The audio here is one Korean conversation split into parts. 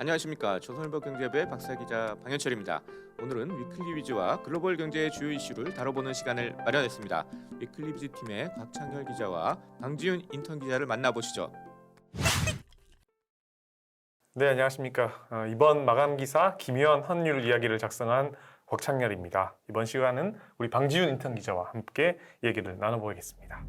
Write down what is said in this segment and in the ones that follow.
안녕하십니까. 조선일보경제부의 박사기자 방현철입니다. 오늘은 위클리 위즈와 글로벌 경제의 주요 이슈를 다뤄보는 시간을 마련했습니다. 위클리 위즈 팀의 곽창렬 기자와 방지윤 인턴 기자를 만나보시죠. 네, 안녕하십니까. 이번 마감 기사 기묘한 환율 이야기를 작성한 곽창렬입니다. 이번 시간은 우리 방지윤 인턴 기자와 함께 얘기를 나눠보겠습니다.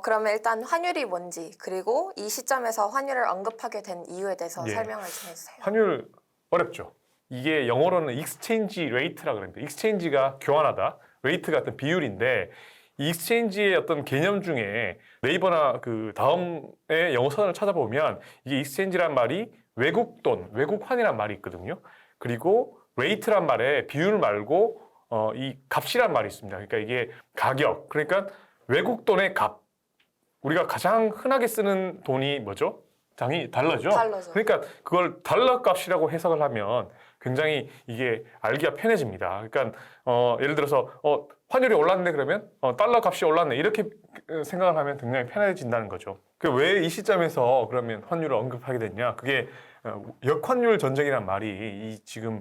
그러면 일단 환율이 뭔지, 그리고 이 시점에서 환율을 언급하게 된 이유에 대해서 설명을 좀 해주세요. 환율 어렵죠. 이게 영어로는 익스체인지 레이트라 그럽니다. 익스체인지가 교환하다, 레이트 같은 비율인데 이 익스체인지의 어떤 개념 중에 네이버나 그 다음에 영어 선을 찾아보면 이게 익스체인지란 말이 외국 돈, 외국 환이란 말이 있거든요. 그리고 레이트란 말에 비율 말고 이 값이란 말이 있습니다. 그러니까 이게 가격, 그러니까 외국 돈의 값. 우리가 가장 흔하게 쓰는 돈이 뭐죠? 달러죠. 달러죠. 그러니까 그걸 달러 값이라고 해석을 하면 굉장히 이게 알기가 편해집니다. 그러니까 예를 들어서 환율이 올랐네 그러면 달러 값이 올랐네 이렇게 생각을 하면 굉장히 편해진다는 거죠. 왜 이 시점에서 그러면 환율을 언급하게 됐냐? 그게 역환율 전쟁이란 말이 지금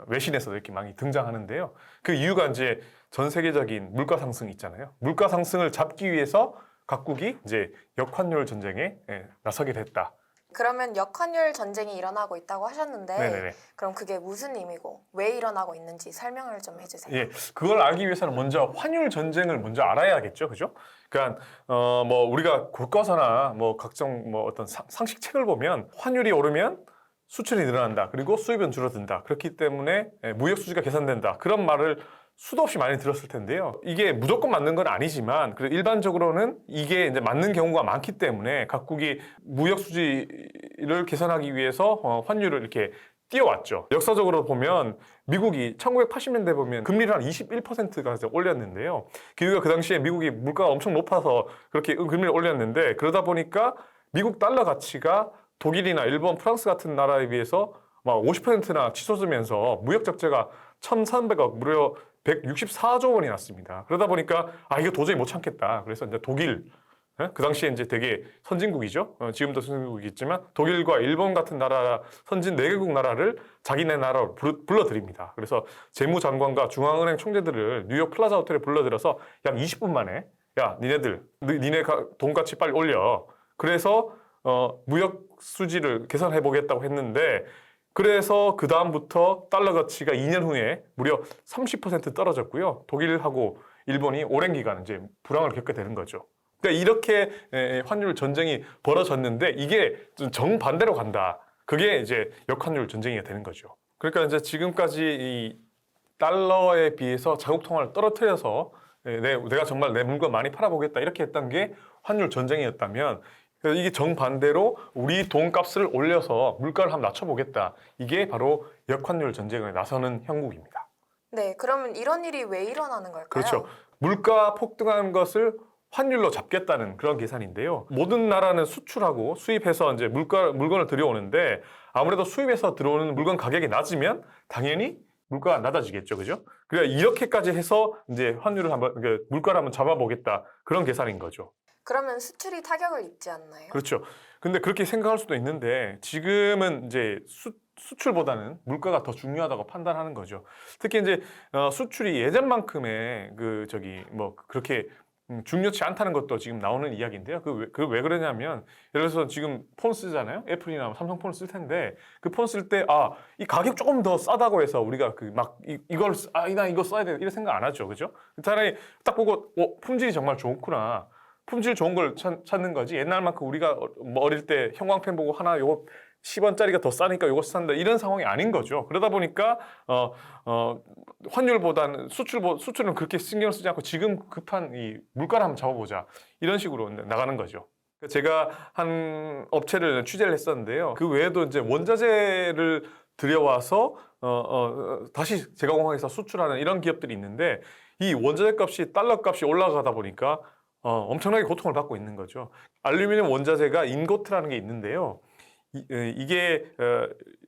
외신에서도 이렇게 많이 등장하는데요. 그 이유가 이제 전 세계적인 물가 상승이 있잖아요. 물가 상승을 잡기 위해서 각국이 이제 역환율 전쟁에 나서게 됐다. 그러면 역환율 전쟁이 일어나고 있다고 하셨는데 네네네. 그럼 그게 무슨 의미고 왜 일어나고 있는지 설명을 좀 해주세요. 예, 그걸 알기 위해서는 먼저 환율 전쟁을 먼저 알아야겠죠, 그죠? 그러니까 뭐 우리가 교과서나 뭐 각종 뭐 어떤 상식책을 보면 환율이 오르면 수출이 늘어난다, 그리고 수입은 줄어든다. 그렇기 때문에 무역 수지가 개선된다. 그런 말을 수도 없이 많이 들었을 텐데요. 이게 무조건 맞는 건 아니지만, 그래도 일반적으로는 이게 이제 맞는 경우가 많기 때문에 각국이 무역 수지를 개선하기 위해서 환율을 이렇게 띄워왔죠. 역사적으로 보면 미국이 1980년대 보면 금리를 한 21%가 올렸는데요. 그 당시에 미국이 물가가 엄청 높아서 그렇게 금리를 올렸는데, 그러다 보니까 미국 달러 가치가 독일이나 일본, 프랑스 같은 나라에 비해서 막 50%나 치솟으면서 무역 적자가 1,300억, 무려 164조 원이 났습니다. 그러다 보니까 이거 도저히 못 참겠다. 그래서 이제 독일, 그 당시에 이제 되게 선진국이죠. 지금도 선진국이겠지만 독일과 일본 같은 나라, 선진 4개국 나라를 자기네 나라로 불러들입니다. 그래서 재무장관과 중앙은행 총재들을 뉴욕 플라자 호텔에 불러들여서 약 20분 만에 야, 니네 돈가치 빨리 올려. 그래서 무역 수지를 개선해 보겠다고 했는데, 그래서 그 다음부터 달러 가치가 2년 후에 무려 30% 떨어졌고요. 독일하고 일본이 오랜 기간 이제 불황을 겪게 되는 거죠. 그러니까 이렇게 환율 전쟁이 벌어졌는데 이게 정반대로 간다. 그게 이제 역환율 전쟁이 되는 거죠. 그러니까 이제 지금까지 이 달러에 비해서 자국 통화를 떨어뜨려서 내가 정말 내 물건 많이 팔아보겠다 이렇게 했던 게 환율 전쟁이었다면, 이게 정반대로 우리 돈값을 올려서 물가를 한번 낮춰보겠다. 이게 바로 역환율 전쟁에 나서는 형국입니다. 네, 그러면 이런 일이 왜 일어나는 걸까요? 그렇죠. 물가 폭등한 것을 환율로 잡겠다는 그런 계산인데요. 모든 나라는 수출하고 수입해서 이제 물건을 들여오는데, 아무래도 수입해서 들어오는 물건 가격이 낮으면 당연히 물가가 낮아지겠죠, 그죠? 그러니까 이렇게까지 해서 이제 환율을 물가를 한번 잡아보겠다, 그런 계산인 거죠. 그러면 수출이 타격을 입지 않나요? 그렇죠. 근데 그렇게 생각할 수도 있는데 지금은 이제 수출보다는 물가가 더 중요하다고 판단하는 거죠. 특히 이제 수출이 예전만큼의 그렇게 중요치 않다는 것도 지금 나오는 이야기인데요. 왜 그러냐면, 예를 들어서 지금 폰 쓰잖아요. 애플이나 삼성 폰을 쓸 텐데 그 폰 쓸 때 이 가격 조금 더 싸다고 해서 우리가 나 이거 써야 돼 이런 생각 안 하죠, 그죠? 차라리 딱 보고 품질이 정말 좋구나. 품질 좋은 걸 찾는 거지. 옛날만큼 우리가 어릴 때 형광펜 보고 하나 요거 10원짜리가 더 싸니까 요거 산다 이런 상황이 아닌 거죠. 그러다 보니까 환율보다는 수출은 그렇게 신경 쓰지 않고 지금 급한 이 물가를 한번 잡아보자 이런 식으로 나가는 거죠. 제가 한 업체를 취재를 했었는데요. 그 외에도 이제 원자재를 들여와서 다시 재가공해서 수출하는 이런 기업들이 있는데, 이 원자재 값이 달러 값이 올라가다 보니까 엄청나게 고통을 받고 있는 거죠. 알루미늄 원자재가 인고트라는 게 있는데요. 이게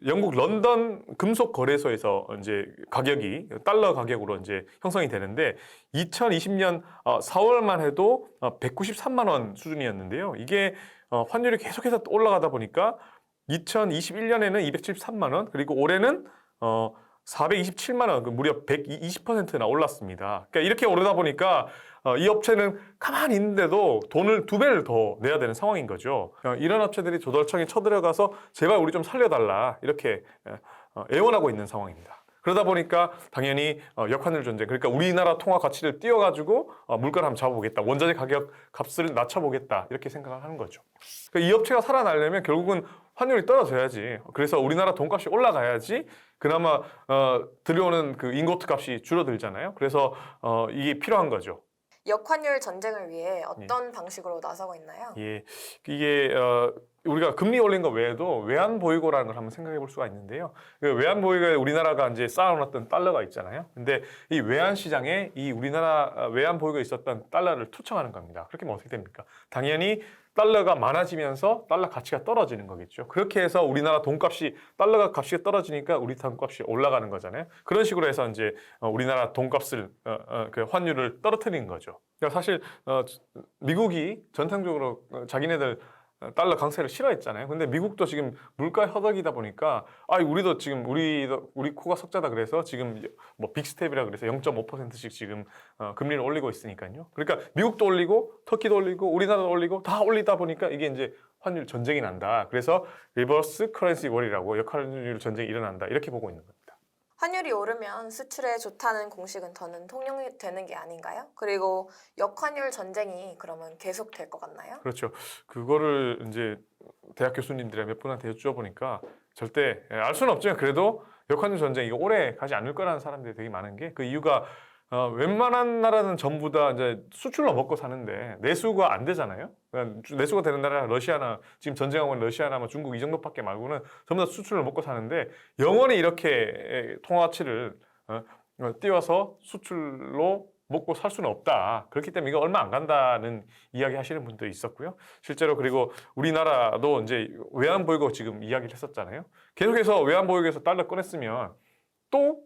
영국 런던 금속 거래소에서 이제 가격이 달러 가격으로 이제 형성이 되는데 2020년 4월만 해도 193만 원 수준이었는데요. 이게 환율이 계속해서 올라가다 보니까 2021년에는 273만 원, 그리고 올해는 427만 원, 무려 120%나 올랐습니다. 그러니까 이렇게 오르다 보니까 이 업체는 가만히 있는데도 돈을 2배를 더 내야 되는 상황인 거죠. 이런 업체들이 조달청에 쳐들어가서 제발 우리 좀 살려달라 이렇게 애원하고 있는 상황입니다. 그러다 보니까 당연히 역환율 전쟁, 그러니까 우리나라 통화 가치를 띄워가지고 물가를 한번 잡아보겠다, 원자재 가격 값을 낮춰보겠다 이렇게 생각을 하는 거죠. 그러니까 이 업체가 살아나려면 결국은 환율이 떨어져야지, 그래서 우리나라 돈값이 올라가야지 그나마 들여오는 그 인고트 값이 줄어들잖아요. 그래서 이게 필요한 거죠. 역환율 전쟁을 위해 어떤 방식으로 나서고 있나요? 예, 이게 우리가 금리 올린 거 외에도 외환 보유고라는 걸 한번 생각해 볼 수가 있는데요. 그 외환 보유고에 우리나라가 이제 쌓아놨던 달러가 있잖아요. 근데 이 외환 시장에 이 우리나라 외환 보유고에 있었던 달러를 투척하는 겁니다. 그렇게 하면 어떻게 됩니까? 당연히 달러가 많아지면서 달러 가치가 떨어지는 거겠죠. 그렇게 해서 우리나라 돈값이, 달러가 값이 떨어지니까 우리 돈값이 올라가는 거잖아요. 그런 식으로 해서 이제 우리나라 돈값을 그 환율을 떨어뜨리는 거죠. 그러니까 사실 미국이 전통적으로 자기네들 달러 강세를 싫어했잖아요. 근데 미국도 지금 물가에 허덕이다 보니까 우리도 지금 우리 코가 석자다 그래서 지금 뭐 빅스텝이라 그래서 0.5%씩 지금 금리를 올리고 있으니까요. 그러니까 미국도 올리고 터키도 올리고 우리나라도 올리고 다 올리다 보니까 이게 이제 환율 전쟁이 난다. 그래서 리버스 커런시 월이라고 역환율 전쟁이 일어난다. 이렇게 보고 있는 겁니다. 환율이 오르면 수출에 좋다는 공식은 더는 통용이 되는 게 아닌가요? 그리고 역환율 전쟁이 그러면 계속 될 것 같나요? 그렇죠. 그거를 이제 대학 교수님들이 몇 분한테 여쭤보니까 절대 알 수는 없지만 그래도 역환율 전쟁 이거 오래 가지 않을 거라는 사람들이 되게 많은 게, 그 이유가 웬만한 나라는 전부 다 이제 수출로 먹고 사는데 내수가 안 되잖아요. 그러니까 내수가 되는 나라 러시아나 지금 전쟁하고 있는 러시아나 뭐 중국 이 정도밖에 말고는 전부 다 수출로 먹고 사는데 영원히 이렇게 통화 가치를 띄워서 수출로 먹고 살 수는 없다. 그렇기 때문에 이거 얼마 안 간다는 이야기 하시는 분도 있었고요. 실제로 그리고 우리나라도 이제 외환 보유고 지금 이야기를 했었잖아요. 계속해서 외환 보유고에서 달러 꺼냈으면 또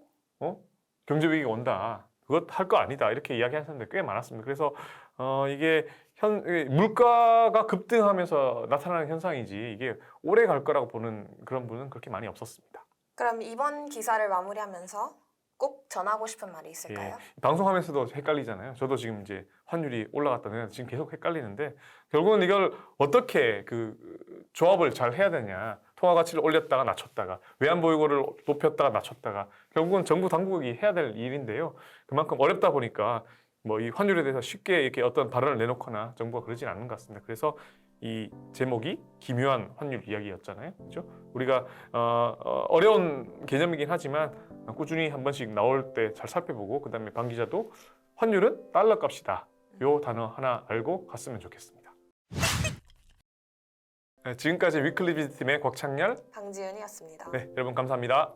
경제 위기가 온다. 그것 할 거 아니다. 이렇게 이야기하는 사람들이 꽤 많았습니다. 그래서 이게 물가가 급등하면서 나타나는 현상이지 이게 오래 갈 거라고 보는 그런 분은 그렇게 많이 없었습니다. 그럼 이번 기사를 마무리하면서 꼭 전하고 싶은 말이 있을까요? 예, 방송하면서도 헷갈리잖아요. 저도 지금 이제 환율이 올라갔다 내렸다 지금 계속 헷갈리는데 결국은 이걸 어떻게 그 조합을 잘 해야 되냐. 통화 가치를 올렸다가 낮췄다가 외환 보유고를 높였다가 낮췄다가 결국은 정부 당국이 해야 될 일인데요. 그만큼 어렵다 보니까 뭐 이 환율에 대해서 쉽게 이렇게 어떤 발언을 내놓거나 정부가 그러진 않는 것 같습니다. 그래서 이 제목이 기묘한 환율 이야기였잖아요. 그렇죠? 우리가 어려운 개념이긴 하지만 꾸준히 한 번씩 나올 때 잘 살펴보고 그다음에 방 기자도 환율은 달러 값이다. 요 단어 하나 알고 갔으면 좋겠습니다. 네, 지금까지 위클리 비즈팀의 곽창렬, 방지윤이었습니다. 네, 여러분 감사합니다.